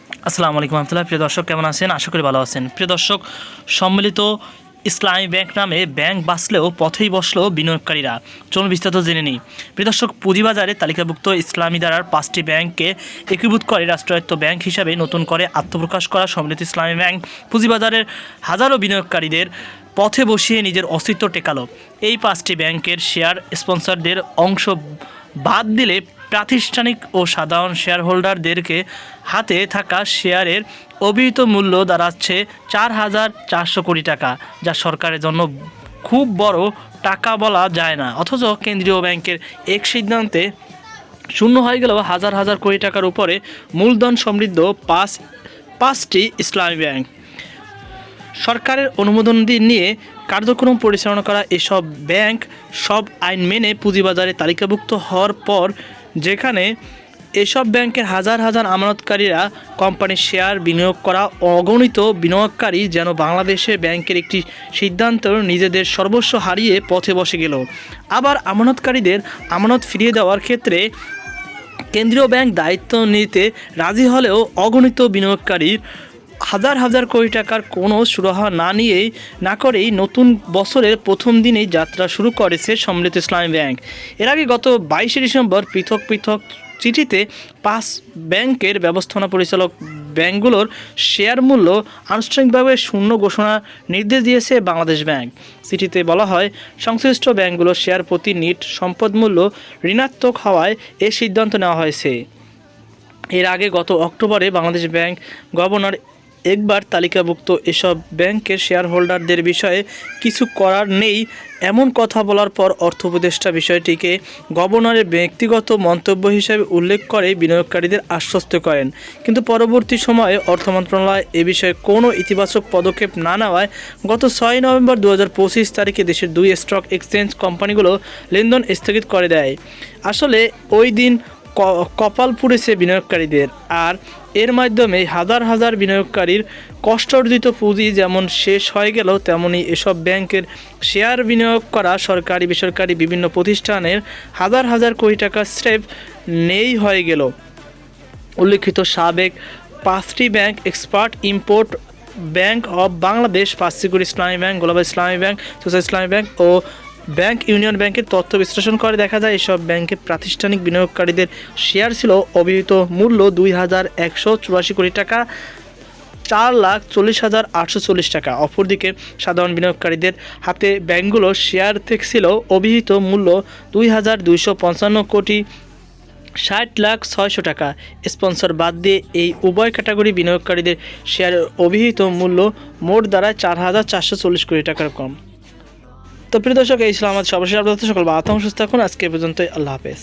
আসসালামু আলাইকুম রহমতুল্লাহ। প্রিয় দর্শক, কেমন আছেন? আশা করি ভালো আছেন। প্রিয় দর্শক, সম্মিলিত ইসলামী ব্যাংক নামে ব্যাংক বাঁচলেও পথেই বসলো বিনিয়োগকারীরা। চলুন বিস্তারিত জেনে নিই। প্রিয় দর্শক, পুঁজিবাজারে তালিকাভুক্ত ইসলামী ধারার 5টি ব্যাংককে একীভূত করে রাষ্ট্রায়ত্ত ব্যাংক হিসাবে নতুন করে আত্মপ্রকাশ করা সম্মিলিত ইসলামী ব্যাংক পুঁজিবাজারের হাজারো বিনিয়োগকারীদের পথে বসিয়ে নিজের অস্তিত্ব টেকালো। এই 5টি ব্যাংকের শেয়ার স্পন্সরদের অংশ বাদ দিলে প্রাতিষ্ঠানিক ও সাধারণ শেয়ার হোল্ডারদেরকে হাতে থাকা শেয়ারের অভিহিত মূল্য দাঁড়াচ্ছে 4,400 কোটি টাকা, যা সরকারের জন্য খুব বড় টাকা বলা যায় না। অথচ কেন্দ্রীয় ব্যাংকের এক সিদ্ধান্তে শূন্য হয়ে গেলেও হাজার হাজার কোটি টাকার উপরে মূলধন সমৃদ্ধ পাঁচটি ইসলামী ব্যাংক সরকারের অনুমোদন নিয়ে কার্যক্রম পরিচালনা করা এসব ব্যাংক সব আইন মেনে পুঁজিবাজারে তালিকাভুক্ত হওয়ার পর, যেখানে এসব ব্যাংকের হাজার হাজার আমানতকারীরা কোম্পানির শেয়ার বিনিয়োগ করা অগণিত বিনিয়োগকারী যেন বাংলাদেশে ব্যাংকের একটি সিদ্ধান্ত নিজেদের সর্বস্ব হারিয়ে পথে বসে গেল। আবার আমানতকারীদের আমানত ফিরিয়ে দেওয়ার ক্ষেত্রে কেন্দ্রীয় ব্যাংক দায়িত্ব নিতে রাজি হলেও অগণিত বিনিয়োগকারীর হাজার হাজার কোটি টাকার কোনো সুরাহা না করেই নতুন বছরের প্রথম দিনেই যাত্রা শুরু করেছে সম্মিলিত ইসলামী ব্যাংক। এর আগে গত 22শে ডিসেম্বর পৃথক পৃথক চিঠিতে 5 ব্যাংকের ব্যবস্থাপনা পরিচালক ব্যাংকগুলোর শেয়ার মূল্য আনুষ্ঠানিকভাবে শূন্য ঘোষণা নির্দেশ দিয়েছে বাংলাদেশ ব্যাংক। চিঠিতে বলা হয়, সংশ্লিষ্ট ব্যাংকগুলোর শেয়ার প্রতি নিট সম্পদ মূল্য ঋণাত্মক হওয়ায় এ সিদ্ধান্ত নেওয়া হয়েছে। এর আগে গত অক্টোবরে বাংলাদেশ ব্যাংক গভর্নর একবার তালিকাভুক্ত এসব ব্যাংকের শেয়ার হোল্ডারদের বিষয়ে কিছু করার নেই এমন কথা বলার পর অর্থ উপদেষ্টা বিষয়টিকে গভর্নরের ব্যক্তিগত মন্তব্য হিসেবে উল্লেখ করে বিনিয়োগকারীদের আশ্বস্ত করেন। কিন্তু পরবর্তী সময়ে অর্থ মন্ত্রণালয় এ বিষয়ে কোনো ইতিবাচক পদক্ষেপ না নেওয়ায় গত 6 নভেম্বর 2025 তারিখে দেশের 2 স্টক এক্সচেঞ্জ কোম্পানিগুলো লেনদেন স্থগিত করে দেয়। আসলে ওই দিন কপাল পুড়েছে বিনিয়োগকারীদের, আর এর মাধ্যমে হাজার হাজার বিনিয়োগকারীর কষ্টার্জিত পুঁজি যেমন শেষ হয়ে গেল, তেমনি এসব ব্যাংকের শেয়ার বিনিয়োগ করা সরকারি বেসরকারি বিভিন্ন প্রতিষ্ঠানের হাজার হাজার কোটি টাকা স্রেফ নেই হয়ে গেল। উল্লিখিত সাবেক 5টি bank expert import bank of Bangladesh, 5 secure Islami bank, global Islami bank, social Islami bank O bank union ব্যাংকের তথ্য বিশ্লেষণ করে দেখা যায় এসব ব্যাংকের প্রাতিষ্ঠানিক বিনিয়োগকারীদের শেয়ার ছিল অভিহিত মূল্য 2,184 কোটি টাকা, 4,40,840 টাকা। অপরদিকে সাধারণ বিনিয়োগকারীদের হাতে ব্যাংকগুলোর শেয়ার ছিল অভিহিত মূল্য 2,255 কোটি 60,06,000 টাকা। স্পন্সর বাদ দিয়ে এই উভয় ক্যাটাগরি বিনিয়োগকারীদের শেয়ারের অভিহিত মূল্য মোট দ্বারা 4,440 কোটি টাকার কম। তো প্রিয় দর্শক, এই ছিল আমাদের সর্বশেষ আপডেট। সকল ভালো থাকুন, সুস্থ থাকুন। আজকে পর্যন্তই। আল্লাহ হাফেজ।